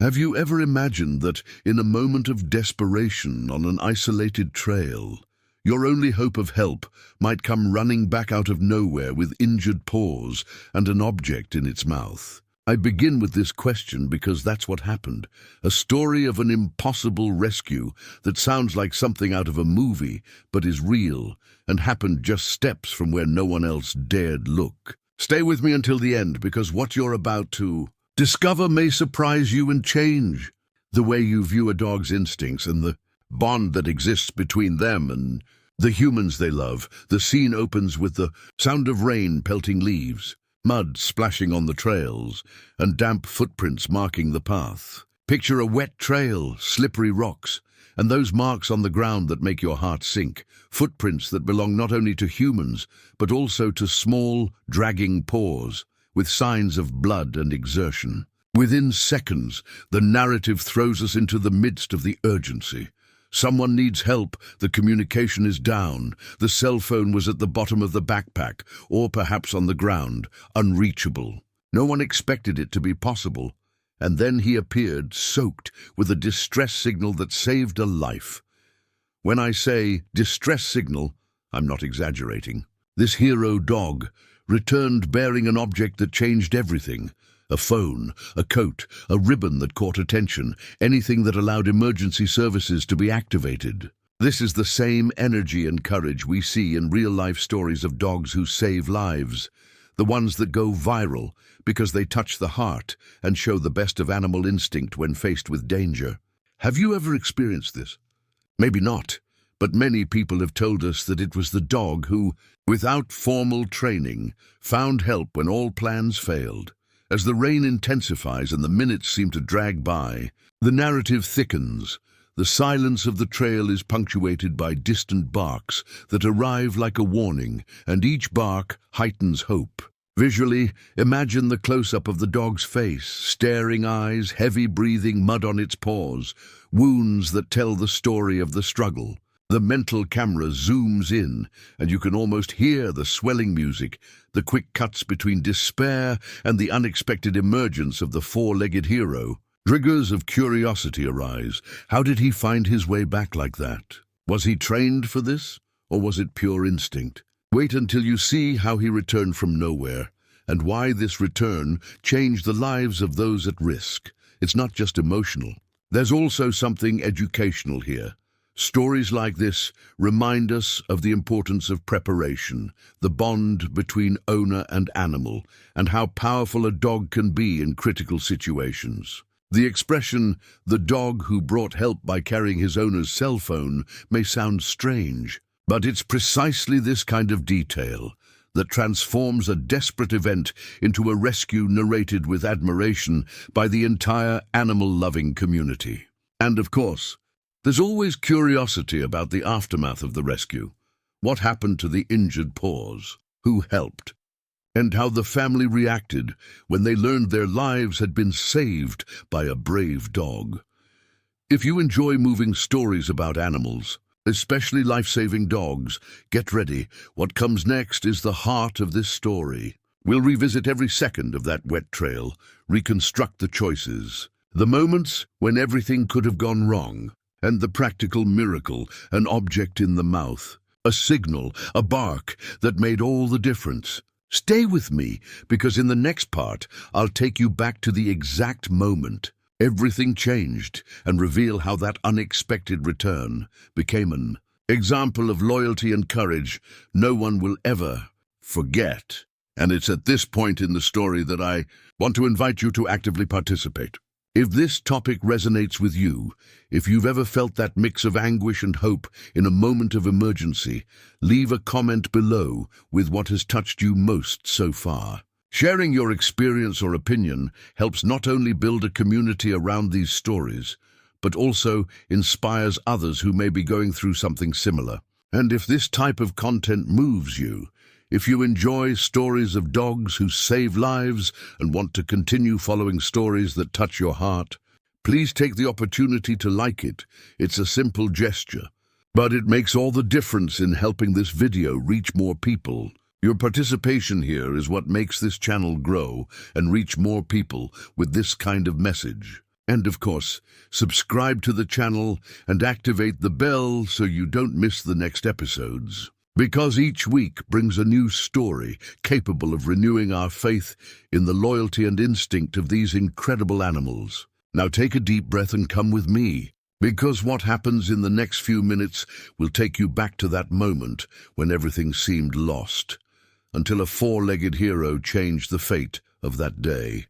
Have you ever imagined that in a moment of desperation on an isolated trail, your only hope of help might come running back out of nowhere with injured paws and an object in its mouth? I begin with this question because that's what happened. A story of an impossible rescue that sounds like something out of a movie, but is real and happened just steps from where no one else dared look. Stay with me until the end, because what you're about to discover may surprise you and change the way you view a dog's instincts and the bond that exists between them and the humans they love. The scene opens with the sound of rain pelting leaves, mud splashing on the trails, and damp footprints marking the path. Picture a wet trail, slippery rocks, and those marks on the ground that make your heart sink. Footprints that belong not only to humans, but also to small, dragging paws, with signs of blood and exertion. Within seconds, the narrative throws us into the midst of the urgency. Someone needs help, the communication is down, the cell phone was at the bottom of the backpack, or perhaps on the ground, unreachable. No one expected it to be possible, and then he appeared, soaked with a distress signal that saved a life. When I say distress signal, I'm not exaggerating. This hero dog returned bearing an object that changed everything. A phone, a coat, a ribbon that caught attention, anything that allowed emergency services to be activated. This is the same energy and courage we see in real-life stories of dogs who save lives, the ones that go viral because they touch the heart and show the best of animal instinct when faced with danger. Have you ever experienced this? Maybe not, but many people have told us that it was the dog who, without formal training, found help when all plans failed. As the rain intensifies and the minutes seem to drag by, the narrative thickens. The silence of the trail is punctuated by distant barks that arrive like a warning, and each bark heightens hope. Visually, imagine the close-up of the dog's face, staring eyes, heavy breathing, mud on its paws, wounds that tell the story of the struggle. The mental camera zooms in, and you can almost hear the swelling music, the quick cuts between despair and the unexpected emergence of the four-legged hero. Triggers of curiosity arise. How did he find his way back like that? Was he trained for this, or was it pure instinct? Wait until you see how he returned from nowhere, and why this return changed the lives of those at risk. It's not just emotional. There's also something educational here. Stories like this remind us of the importance of preparation, the bond between owner and animal, and how powerful a dog can be in critical situations. The expression, "the dog who brought help by carrying his owner's cell phone," may sound strange, but it's precisely this kind of detail that transforms a desperate event into a rescue narrated with admiration by the entire animal-loving community. And of course, there's always curiosity about the aftermath of the rescue. What happened to the injured paws? Who helped? And how the family reacted when they learned their lives had been saved by a brave dog. If you enjoy moving stories about animals, especially life-saving dogs, get ready. What comes next is the heart of this story. We'll revisit every second of that wet trail, reconstruct the choices, the moments when everything could have gone wrong, and the practical miracle, an object in the mouth, a signal, a bark that made all the difference. Stay with me, because in the next part, I'll take you back to the exact moment everything changed and reveal how that unexpected return became an example of loyalty and courage no one will ever forget. And it's at this point in the story that I want to invite you to actively participate. If this topic resonates with you, if you've ever felt that mix of anguish and hope in a moment of emergency, leave a comment below with what has touched you most so far. Sharing your experience or opinion helps not only build a community around these stories, but also inspires others who may be going through something similar. And if this type of content moves you, if you enjoy stories of dogs who save lives and want to continue following stories that touch your heart, please take the opportunity to like it. It's a simple gesture, but it makes all the difference in helping this video reach more people. Your participation here is what makes this channel grow and reach more people with this kind of message. And of course, subscribe to the channel and activate the bell so you don't miss the next episodes. Because each week brings a new story capable of renewing our faith in the loyalty and instinct of these incredible animals. Now take a deep breath and come with me, because what happens in the next few minutes will take you back to that moment when everything seemed lost, until a four-legged hero changed the fate of that day.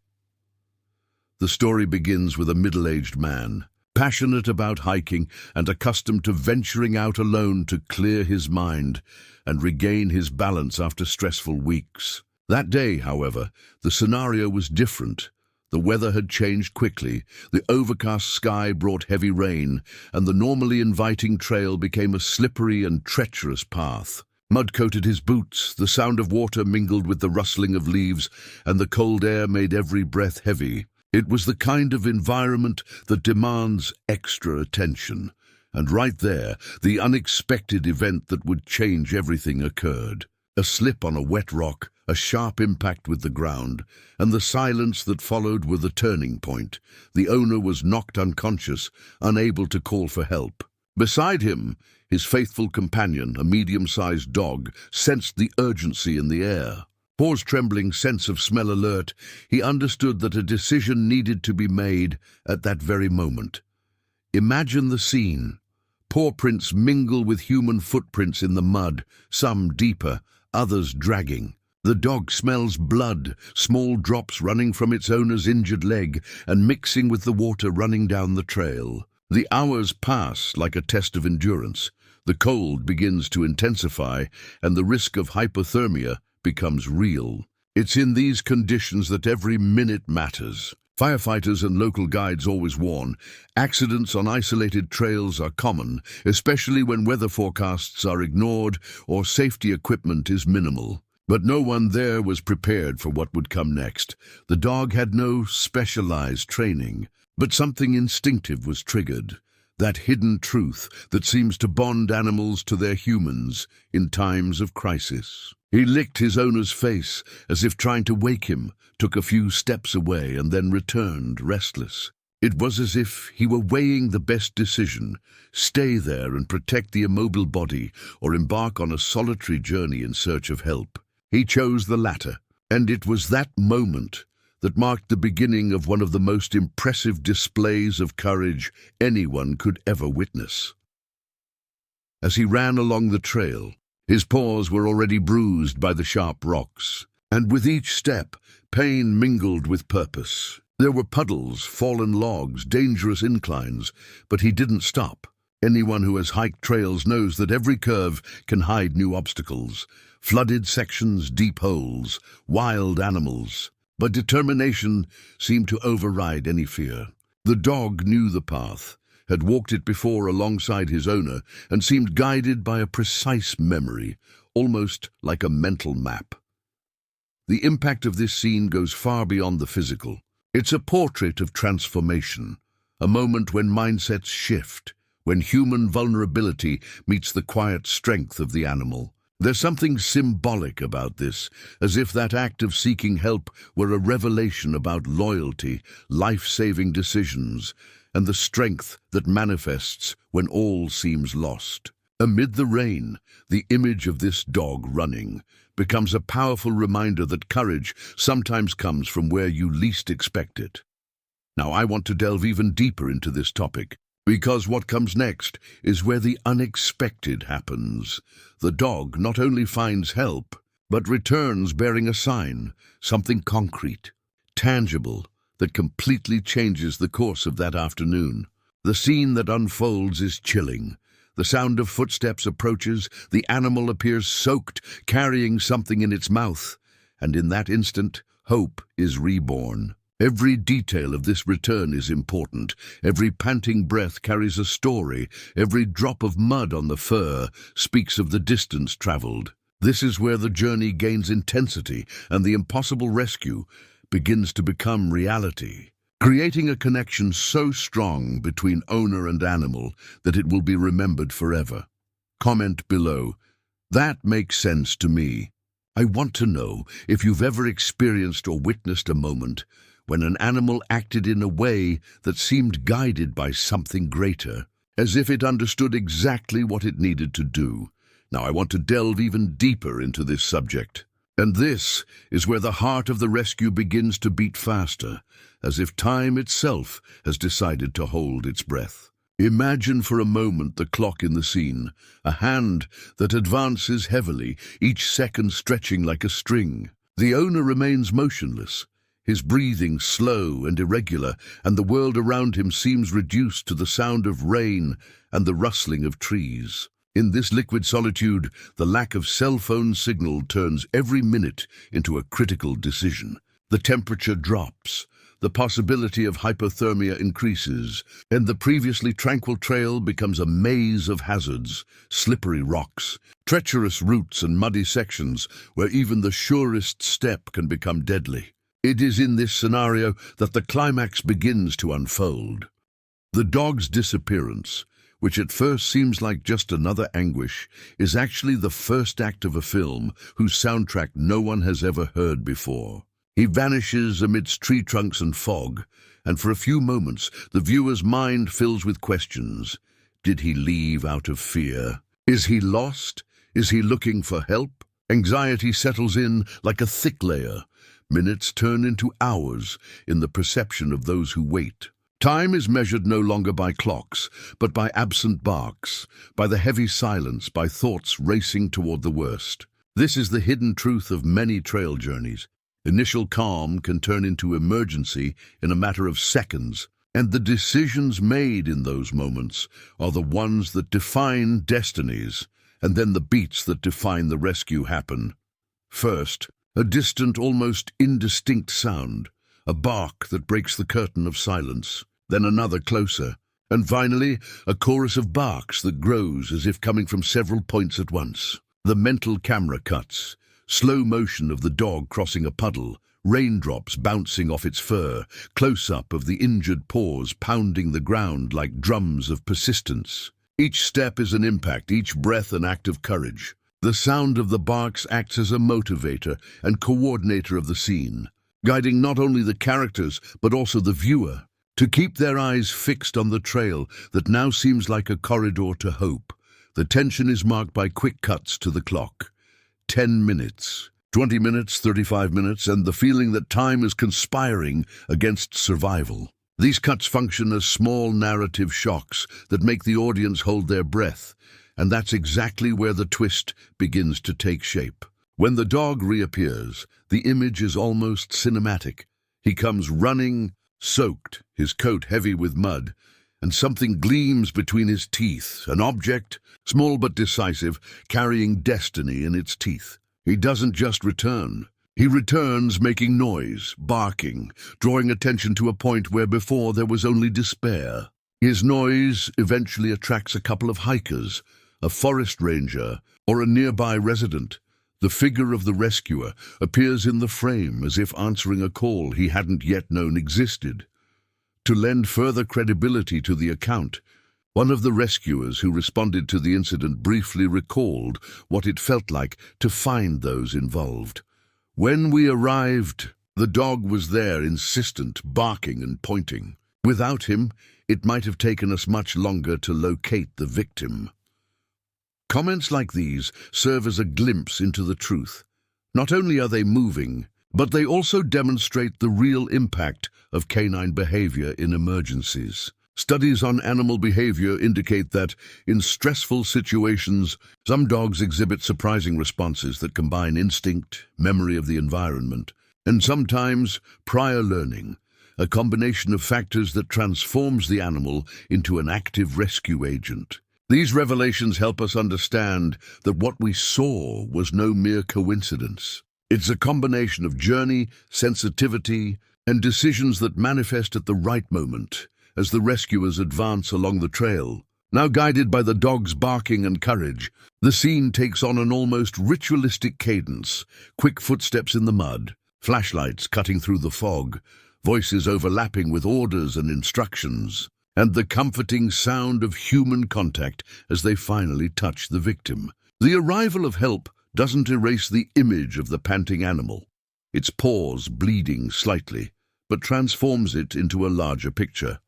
The story begins with a middle-aged man, passionate about hiking and accustomed to venturing out alone to clear his mind and regain his balance after stressful weeks. That day, however, the scenario was different. The weather had changed quickly, the overcast sky brought heavy rain, and the normally inviting trail became a slippery and treacherous path. Mud coated his boots, the sound of water mingled with the rustling of leaves, and the cold air made every breath heavy. It was the kind of environment that demands extra attention. And right there, the unexpected event that would change everything occurred. A slip on a wet rock, a sharp impact with the ground, and the silence that followed were the turning point. The owner was knocked unconscious, unable to call for help. Beside him, his faithful companion, a medium-sized dog, sensed the urgency in the air. Paws trembling, sense of smell alert, he understood that a decision needed to be made at that very moment. Imagine the scene. Paw prints mingle with human footprints in the mud, some deeper, others dragging. The dog smells blood, small drops running from its owner's injured leg and mixing with the water running down the trail. The hours pass like a test of endurance. The cold begins to intensify, and the risk of hypothermia becomes real. It's in these conditions that every minute matters. Firefighters and local guides always warn, accidents on isolated trails are common, especially when weather forecasts are ignored or safety equipment is minimal. But no one there was prepared for what would come next. The dog had no specialized training, but something instinctive was triggered. That hidden truth that seems to bond animals to their humans in times of crisis. He licked his owner's face as if trying to wake him, took a few steps away and then returned, restless. It was as if he were weighing the best decision, stay there and protect the immobile body or embark on a solitary journey in search of help. He chose the latter, and it was that moment that marked the beginning of one of the most impressive displays of courage anyone could ever witness. As he ran along the trail, his paws were already bruised by the sharp rocks, and with each step, pain mingled with purpose. There were puddles, fallen logs, dangerous inclines, but he didn't stop. Anyone who has hiked trails knows that every curve can hide new obstacles, flooded sections, deep holes, wild animals. But determination seemed to override any fear. The dog knew the path, had walked it before alongside his owner, and seemed guided by a precise memory, almost like a mental map. The impact of this scene goes far beyond the physical. It's a portrait of transformation, a moment when mindsets shift, when human vulnerability meets the quiet strength of the animal. There's something symbolic about this, as if that act of seeking help were a revelation about loyalty, life-saving decisions, and the strength that manifests when all seems lost. Amid the rain, the image of this dog running becomes a powerful reminder that courage sometimes comes from where you least expect it. Now, I want to delve even deeper into this topic, because what comes next is where the unexpected happens. The dog not only finds help, but returns bearing a sign, something concrete, tangible, that completely changes the course of that afternoon. The scene that unfolds is chilling. The sound of footsteps approaches, the animal appears soaked, carrying something in its mouth, and in that instant, hope is reborn. Every detail of this return is important. Every panting breath carries a story. Every drop of mud on the fur speaks of the distance traveled. This is where the journey gains intensity and the impossible rescue begins to become reality, creating a connection so strong between owner and animal that it will be remembered forever. Comment below. That makes sense to me. I want to know if you've ever experienced or witnessed a moment when an animal acted in a way that seemed guided by something greater, as if it understood exactly what it needed to do. Now I want to delve even deeper into this subject. And this is where the heart of the rescue begins to beat faster, as if time itself has decided to hold its breath. Imagine for a moment the clock in the scene, a hand that advances heavily, each second stretching like a string. The owner remains motionless, his breathing slow and irregular, and the world around him seems reduced to the sound of rain and the rustling of trees. In this liquid solitude, the lack of cell phone signal turns every minute into a critical decision. The temperature drops, the possibility of hypothermia increases, and the previously tranquil trail becomes a maze of hazards, slippery rocks, treacherous routes and muddy sections where even the surest step can become deadly. It is in this scenario that the climax begins to unfold. The dog's disappearance, which at first seems like just another anguish, is actually the first act of a film whose soundtrack no one has ever heard before. He vanishes amidst tree trunks and fog, and for a few moments the viewer's mind fills with questions. Did he leave out of fear? Is he lost? Is he looking for help? Anxiety settles in like a thick layer. Minutes turn into hours in the perception of those who wait. Time is measured no longer by clocks, but by absent barks, by the heavy silence, by thoughts racing toward the worst. This is the hidden truth of many trail journeys. Initial calm can turn into emergency in a matter of seconds, and the decisions made in those moments are the ones that define destinies, and then the beats that define the rescue happen. First, a distant, almost indistinct sound, a bark that breaks the curtain of silence. Then another closer, and finally a chorus of barks that grows as if coming from several points at once. The mental camera cuts, slow motion of the dog crossing a puddle, raindrops bouncing off its fur, close-up of the injured paws pounding the ground like drums of persistence. Each step is an impact, each breath an act of courage. The sound of the barks acts as a motivator and coordinator of the scene, guiding not only the characters but also the viewer to keep their eyes fixed on the trail that now seems like a corridor to hope. The tension is marked by quick cuts to the clock. 10 minutes, 20 minutes, 35 minutes, and the feeling that time is conspiring against survival. These cuts function as small narrative shocks that make the audience hold their breath, and that's exactly where the twist begins to take shape. When the dog reappears, the image is almost cinematic. He comes running, soaked, his coat heavy with mud, and something gleams between his teeth, an object, small but decisive, carrying destiny in its teeth. He doesn't just return. He returns making noise, barking, drawing attention to a point where before there was only despair. His noise eventually attracts a couple of hikers, a forest ranger, or a nearby resident. The figure of the rescuer appears in the frame as if answering a call he hadn't yet known existed. To lend further credibility to the account, one of the rescuers who responded to the incident briefly recalled what it felt like to find those involved. When we arrived, the dog was there, insistent, barking and pointing. Without him, it might have taken us much longer to locate the victim. Comments like these serve as a glimpse into the truth. Not only are they moving, but they also demonstrate the real impact of canine behavior in emergencies. Studies on animal behavior indicate that, in stressful situations, some dogs exhibit surprising responses that combine instinct, memory of the environment, and sometimes prior learning, a combination of factors that transforms the animal into an active rescue agent. These revelations help us understand that what we saw was no mere coincidence. It's a combination of journey, sensitivity, and decisions that manifest at the right moment as the rescuers advance along the trail. Now guided by the dog's barking and courage, the scene takes on an almost ritualistic cadence, quick footsteps in the mud, flashlights cutting through the fog, voices overlapping with orders and instructions, and the comforting sound of human contact as they finally touch the victim. The arrival of help doesn't erase the image of the panting animal, its paws bleeding slightly, but transforms it into a larger picture,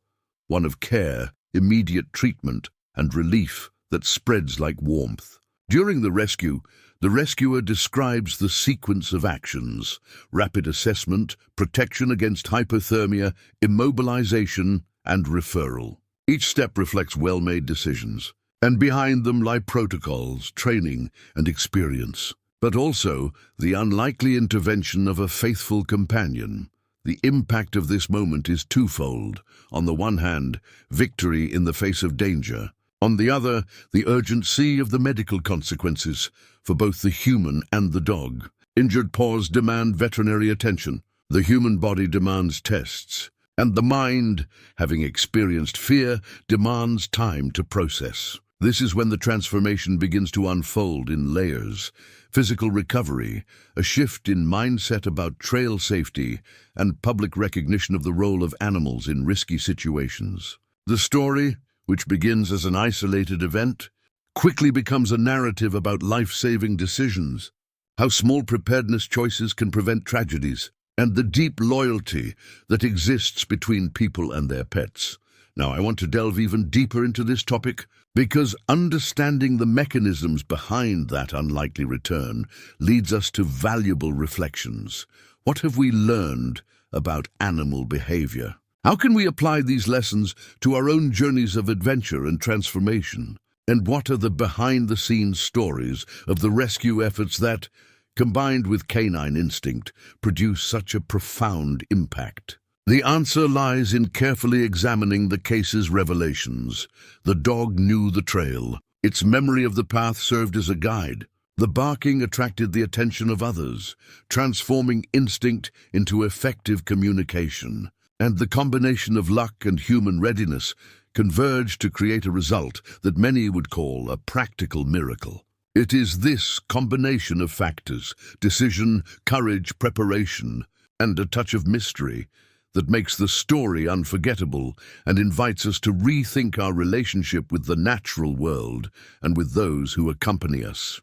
one of care, immediate treatment, and relief that spreads like warmth. During the rescue, the rescuer describes the sequence of actions: rapid assessment, protection against hypothermia, immobilization, and referral. Each step reflects well-made decisions, and behind them lie protocols, training, and experience. But also the unlikely intervention of a faithful companion. The impact of this moment is twofold. On the one hand, victory in the face of danger. On the other, the urgency of the medical consequences for both the human and the dog. Injured paws demand veterinary attention. The human body demands tests. And the mind, having experienced fear, demands time to process. This is when the transformation begins to unfold in layers: physical recovery, a shift in mindset about trail safety, and public recognition of the role of animals in risky situations. The story, which begins as an isolated event, quickly becomes a narrative about life-saving decisions, how small preparedness choices can prevent tragedies, and the deep loyalty that exists between people and their pets. Now, I want to delve even deeper into this topic because understanding the mechanisms behind that unlikely return leads us to valuable reflections. What have we learned about animal behavior? How can we apply these lessons to our own journeys of adventure and transformation? And what are the behind-the-scenes stories of the rescue efforts that, combined with canine instinct, produce such a profound impact? The answer lies in carefully examining the case's revelations. The dog knew the trail. Its memory of the path served as a guide. The barking attracted the attention of others, transforming instinct into effective communication. And the combination of luck and human readiness converged to create a result that many would call a practical miracle. It is this combination of factors, decision, courage, preparation, and a touch of mystery, that makes the story unforgettable and invites us to rethink our relationship with the natural world and with those who accompany us.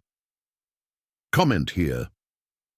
Comment here: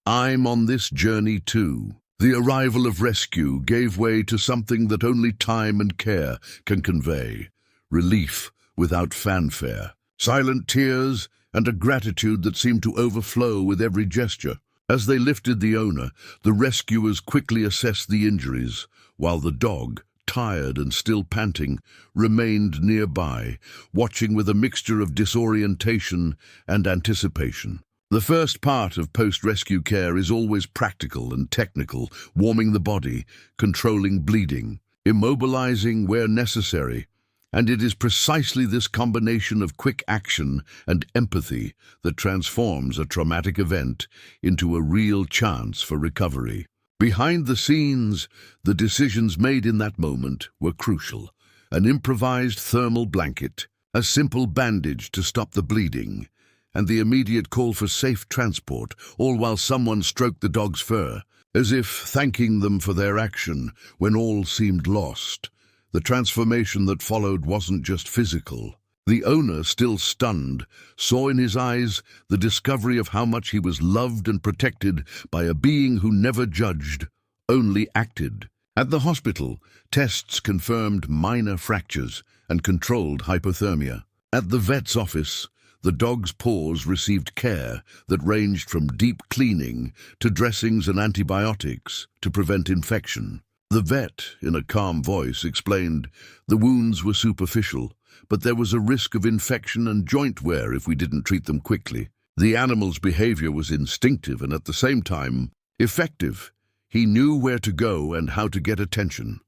I'm on this journey too. The arrival of rescue gave way to something that only time and care can convey: relief without fanfare, silent tears, and a gratitude that seemed to overflow with every gesture. As they lifted the owner, the rescuers quickly assessed the injuries, while the dog, tired and still panting, remained nearby, watching with a mixture of disorientation and anticipation. The first part of post-rescue care is always practical and technical: warming the body, controlling bleeding, immobilizing where necessary. And it is precisely this combination of quick action and empathy that transforms a traumatic event into a real chance for recovery. Behind the scenes, the decisions made in that moment were crucial. An improvised thermal blanket, a simple bandage to stop the bleeding, and the immediate call for safe transport, all while someone stroked the dog's fur, as if thanking them for their action when all seemed lost. The transformation that followed wasn't just physical. The owner, still stunned, saw in his eyes the discovery of how much he was loved and protected by a being who never judged, only acted. At the hospital, tests confirmed minor fractures and controlled hypothermia. At the vet's office, the dog's paws received care that ranged from deep cleaning to dressings and antibiotics to prevent infection. The vet, in a calm voice, explained the wounds were superficial, but there was a risk of infection and joint wear if we didn't treat them quickly. The animal's behavior was instinctive and at the same time effective. He knew where to go and how to get attention.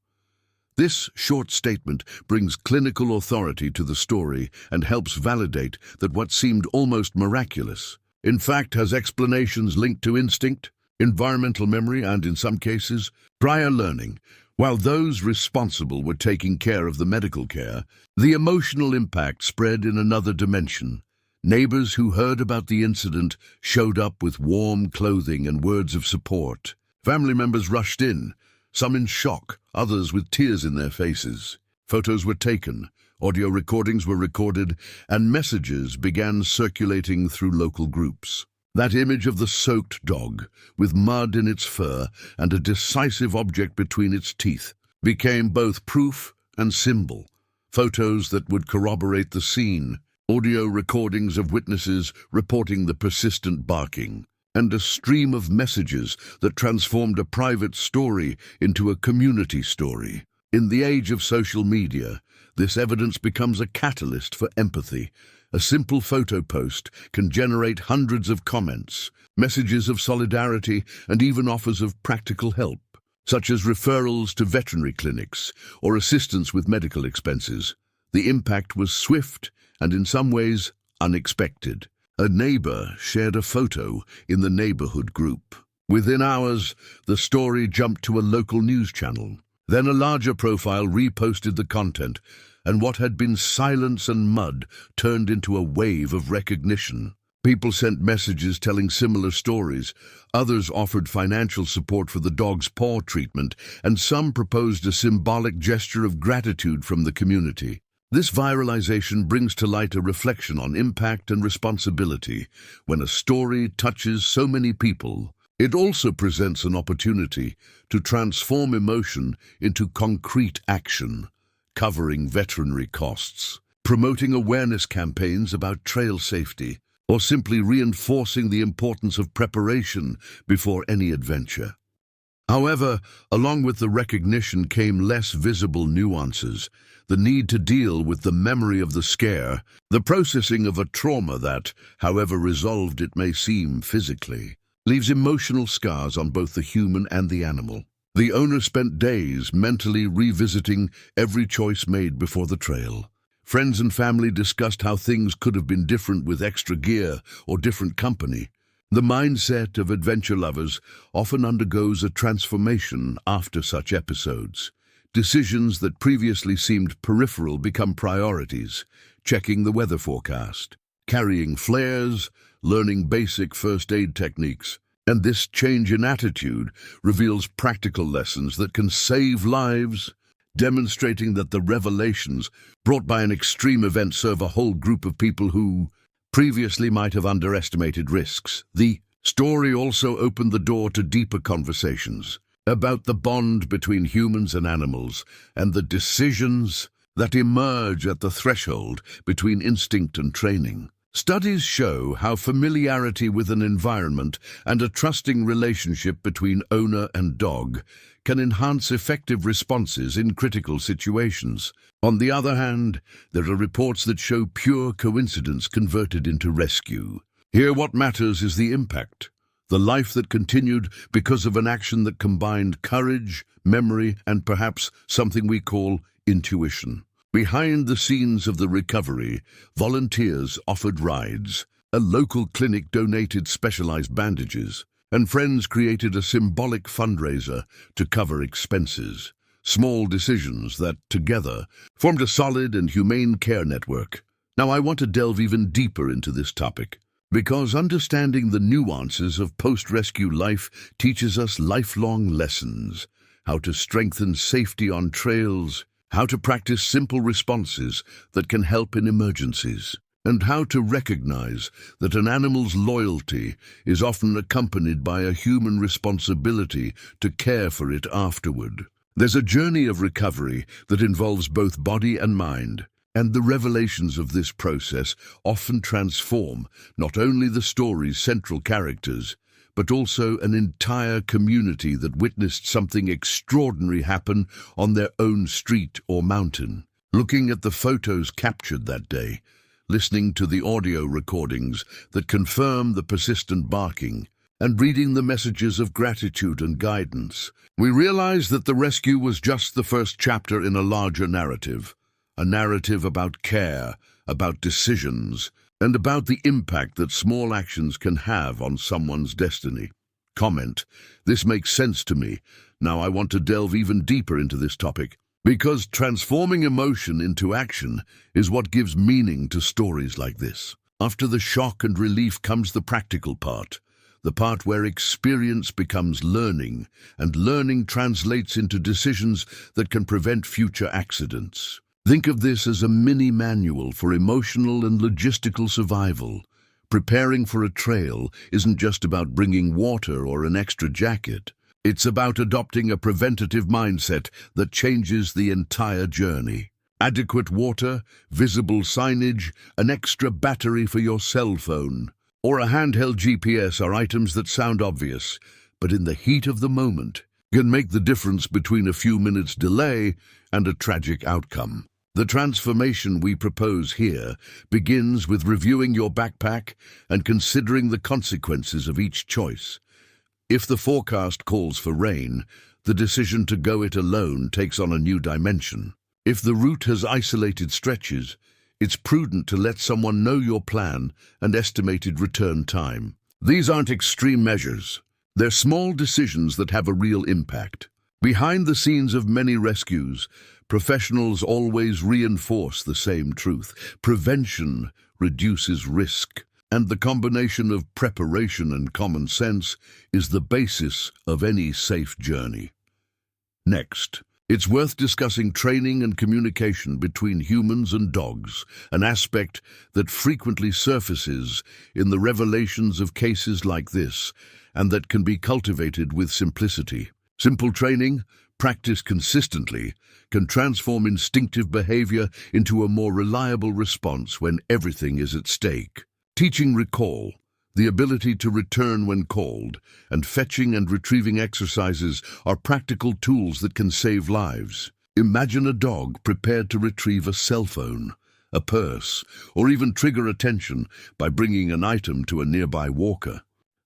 This short statement brings clinical authority to the story and helps validate that what seemed almost miraculous, in fact, has explanations linked to instinct, environmental memory, and, in some cases, prior learning. While those responsible were taking care of the medical care, the emotional impact spread in another dimension. Neighbors who heard about the incident showed up with warm clothing and words of support. Family members rushed in, some in shock, others with tears in their faces. Photos were taken, audio recordings were recorded, and messages began circulating through local groups. That image of the soaked dog, with mud in its fur and a decisive object between its teeth, became both proof and symbol. Photos that would corroborate the scene, audio recordings of witnesses reporting the persistent barking, and a stream of messages that transformed a private story into a community story. In the age of social media, this evidence becomes a catalyst for empathy. A simple photo post can generate hundreds of comments, messages of solidarity, and even offers of practical help, such as referrals to veterinary clinics or assistance with medical expenses. The impact was swift and in some ways unexpected. A neighbor shared a photo in the neighborhood group. Within hours, the story jumped to a local news channel. Then a larger profile reposted the content, and what had been silence and mud turned into a wave of recognition. People sent messages telling similar stories, others offered financial support for the dog's paw treatment, and some proposed a symbolic gesture of gratitude from the community. This viralization brings to light a reflection on impact and responsibility. When a story touches so many people, it also presents an opportunity to transform emotion into concrete action, covering veterinary costs, promoting awareness campaigns about trail safety, or simply reinforcing the importance of preparation before any adventure. However, along with the recognition came less visible nuances, the need to deal with the memory of the scare, the processing of a trauma that, however resolved it may seem physically, leaves emotional scars on both the human and the animal. The owner spent days mentally revisiting every choice made before the trail. Friends and family discussed how things could have been different with extra gear or different company. The mindset of adventure lovers often undergoes a transformation after such episodes. Decisions that previously seemed peripheral become priorities, checking the weather forecast, carrying flares, learning basic first aid techniques. And this change in attitude reveals practical lessons that can save lives, demonstrating that the revelations brought by an extreme event serve a whole group of people who previously might have underestimated risks. The story also opened the door to deeper conversations about the bond between humans and animals and the decisions that emerge at the threshold between instinct and training. Studies show how familiarity with an environment and a trusting relationship between owner and dog can enhance effective responses in critical situations. On the other hand, there are reports that show pure coincidence converted into rescue. Here what matters is the impact, the life that continued because of an action that combined courage, memory, and perhaps something we call intuition. Behind the scenes of the recovery, volunteers offered rides, a local clinic donated specialized bandages, and friends created a symbolic fundraiser to cover expenses. Small decisions that, together, formed a solid and humane care network. Now I want to delve even deeper into this topic, because understanding the nuances of post-rescue life teaches us lifelong lessons, how to strengthen safety on trails, how to practice simple responses that can help in emergencies, and how to recognize that an animal's loyalty is often accompanied by a human responsibility to care for it afterward. There's a journey of recovery that involves both body and mind, and the revelations of this process often transform not only the story's central characters, but also an entire community that witnessed something extraordinary happen on their own street or mountain. Looking at the photos captured that day, listening to the audio recordings that confirm the persistent barking, and reading the messages of gratitude and guidance, we realize that the rescue was just the first chapter in a larger narrative, a narrative about care, about decisions, and about the impact that small actions can have on someone's destiny. Comment: this makes sense to me. Now I want to delve even deeper into this topic, because transforming emotion into action is what gives meaning to stories like this. After the shock and relief comes the practical part, the part where experience becomes learning, and learning translates into decisions that can prevent future accidents. Think of this as a mini manual for emotional and logistical survival, Preparing for a trail isn't just about bringing water or an extra jacket. It's about adopting a preventative mindset that changes the entire journey. Adequate water, visible signage, an extra battery for your cell phone, or a handheld GPS are items that sound obvious, but in the heat of the moment can make the difference between a few minutes' delay and a tragic outcome. The transformation we propose here begins with reviewing your backpack and considering the consequences of each choice. If the forecast calls for rain, the decision to go it alone takes on a new dimension. If the route has isolated stretches, it's prudent to let someone know your plan and estimated return time. These aren't extreme measures. They're small decisions that have a real impact. Behind the scenes of many rescues, professionals always reinforce the same truth. Prevention reduces risk, and the combination of preparation and common sense is the basis of any safe journey. Next, it's worth discussing training and communication between humans and dogs, an aspect that frequently surfaces in the revelations of cases like this, and that can be cultivated with simplicity. Simple training, practiced consistently, can transform instinctive behavior into a more reliable response when everything is at stake. Teaching recall, the ability to return when called, and fetching and retrieving exercises are practical tools that can save lives. Imagine a dog prepared to retrieve a cell phone, a purse, or even trigger attention by bringing an item to a nearby walker.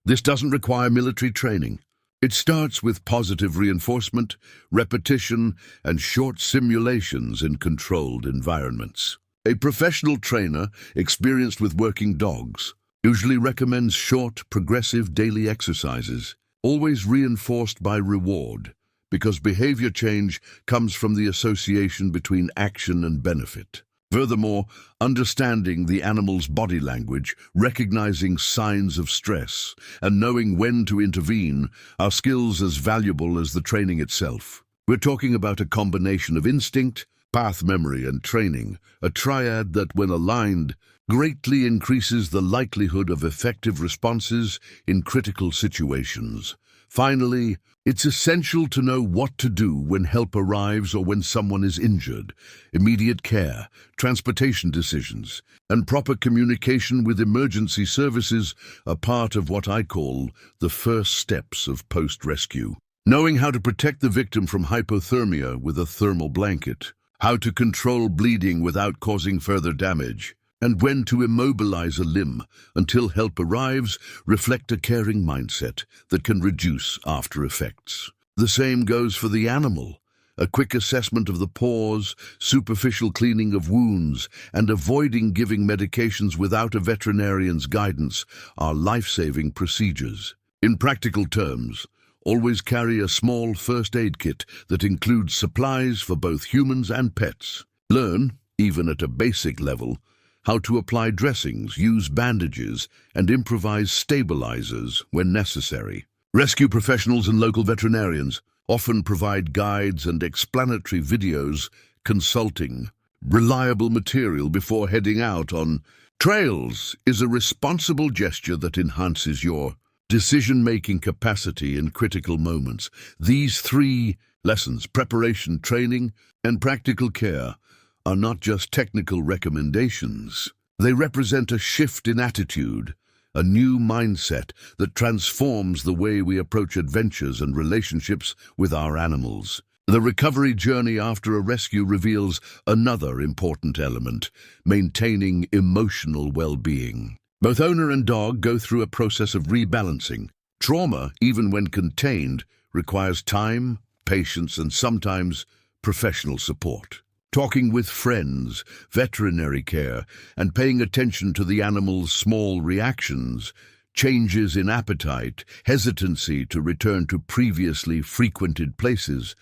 This doesn't require military training. It starts with positive reinforcement, repetition, and short simulations in controlled environments. A professional trainer experienced with working dogs usually recommends short, progressive daily exercises, always reinforced by reward, because behavior change comes from the association between action and benefit. Furthermore, understanding the animal's body language, recognizing signs of stress, and knowing when to intervene are skills as valuable as the training itself. We're talking about a combination of instinct, path memory, and training, a triad that, when aligned, greatly increases the likelihood of effective responses in critical situations. Finally, it's essential to know what to do when help arrives or when someone is injured. Immediate care, transportation decisions, and proper communication with emergency services are part of what I call the first steps of post-rescue. Knowing how to protect the victim from hypothermia with a thermal blanket, how to control bleeding without causing further damage, and when to immobilize a limb until help arrives reflect a caring mindset that can reduce after effects. The same goes for the animal. A quick assessment of the paws, superficial cleaning of wounds, and avoiding giving medications without a veterinarian's guidance are life-saving procedures. In practical terms, always carry a small first aid kit that includes supplies for both humans and pets. Learn, even at a basic level, how to apply dressings, use bandages, and improvise stabilizers when necessary. Rescue professionals and local veterinarians often provide guides and explanatory videos consulting reliable material before heading out on trails is a responsible gesture that enhances your decision-making capacity in critical moments. These three lessons, preparation, training, and practical care, are not just technical recommendations. They represent a shift in attitude, a new mindset that transforms the way we approach adventures and relationships with our animals. The recovery journey after a rescue reveals another important element: maintaining emotional well-being. Both owner and dog go through a process of rebalancing. Trauma, even when contained, requires time, patience, and sometimes professional support. Talking with friends, veterinary care, and paying attention to the animal's small reactions, changes in appetite, hesitancy to return to previously frequented places,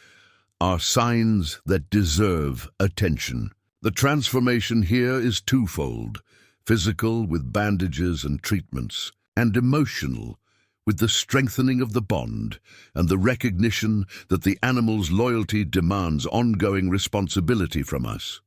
are signs that deserve attention. The transformation here is twofold: physical with bandages and treatments, and emotional with the strengthening of the bond and the recognition that the animal's loyalty demands ongoing responsibility from us.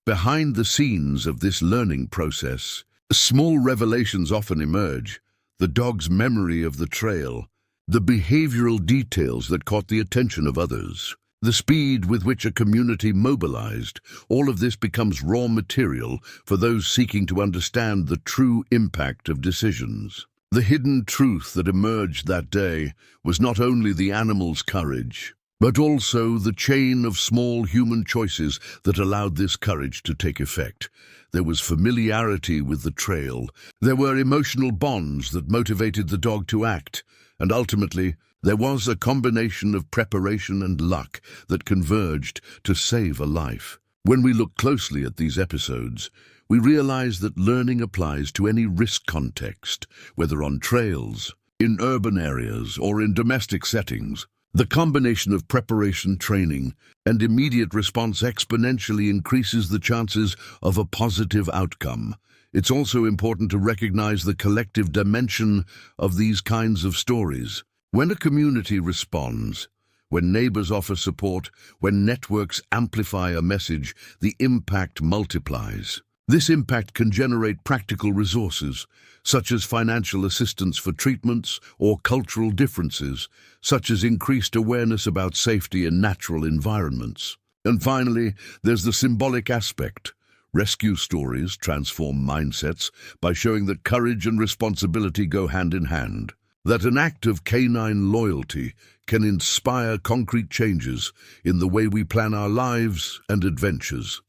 Behind the scenes of this learning process Small revelations often emerge: the dog's memory of the trail, the behavioral details that caught the attention of others, the speed with which a community mobilized. All of this becomes raw material for those seeking to understand the true impact of decisions. The hidden truth that emerged that day was not only the animal's courage, but also the chain of small human choices that allowed this courage to take effect. There was familiarity with the trail. There were emotional bonds that motivated the dog to act. And ultimately, there was a combination of preparation and luck that converged to save a life. When we look closely at these episodes, we realize that learning applies to any risk context, whether on trails, in urban areas, or in domestic settings. The combination of preparation, training, and immediate response exponentially increases the chances of a positive outcome. It's also important to recognize the collective dimension of these kinds of stories. When a community responds, when neighbors offer support, when networks amplify a message, the impact multiplies. This impact can generate practical resources, such as financial assistance for treatments, or cultural differences, such as increased awareness about safety in natural environments. And finally, there's the symbolic aspect. Rescue stories transform mindsets by showing that courage and responsibility go hand in hand, that an act of canine loyalty can inspire concrete changes in the way we plan our lives and adventures.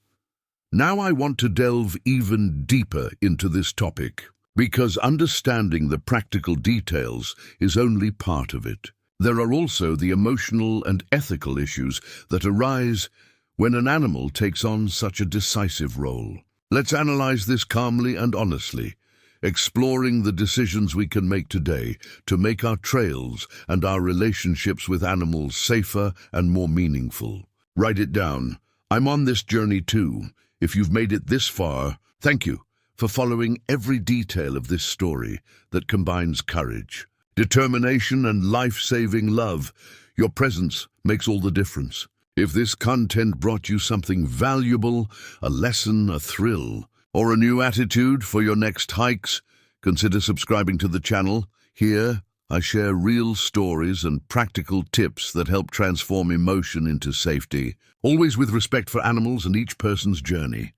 Now I want to delve even deeper into this topic, because understanding the practical details is only part of it. There are also the emotional and ethical issues that arise when an animal takes on such a decisive role. Let's analyze this calmly and honestly, exploring the decisions we can make today to make our trails and our relationships with animals safer and more meaningful. Write it down. I'm on this journey too. If you've made it this far, thank you for following every detail of this story that combines courage, determination, and life-saving love. Your presence makes all the difference. If this content brought you something valuable, a lesson, a thrill, or a new attitude for your next hikes, consider subscribing to the channel. Here, I share real stories and practical tips that help transform emotion into safety, always with respect for animals and each person's journey.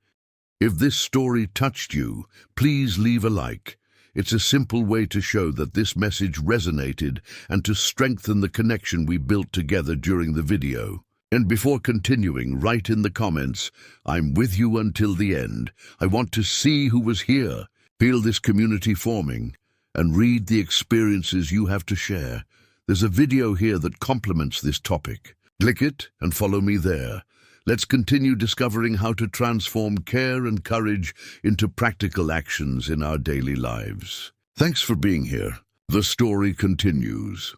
If this story touched you, please leave a like. It's a simple way to show that this message resonated and to strengthen the connection we built together during the video. And before continuing, write in the comments, "I'm with you until the end. I want to see who was here." Feel this community forming and read the experiences you have to share. There's a video here that complements this topic. Click it and follow me there. Let's continue discovering how to transform care and courage into practical actions in our daily lives. Thanks for being here. The story continues.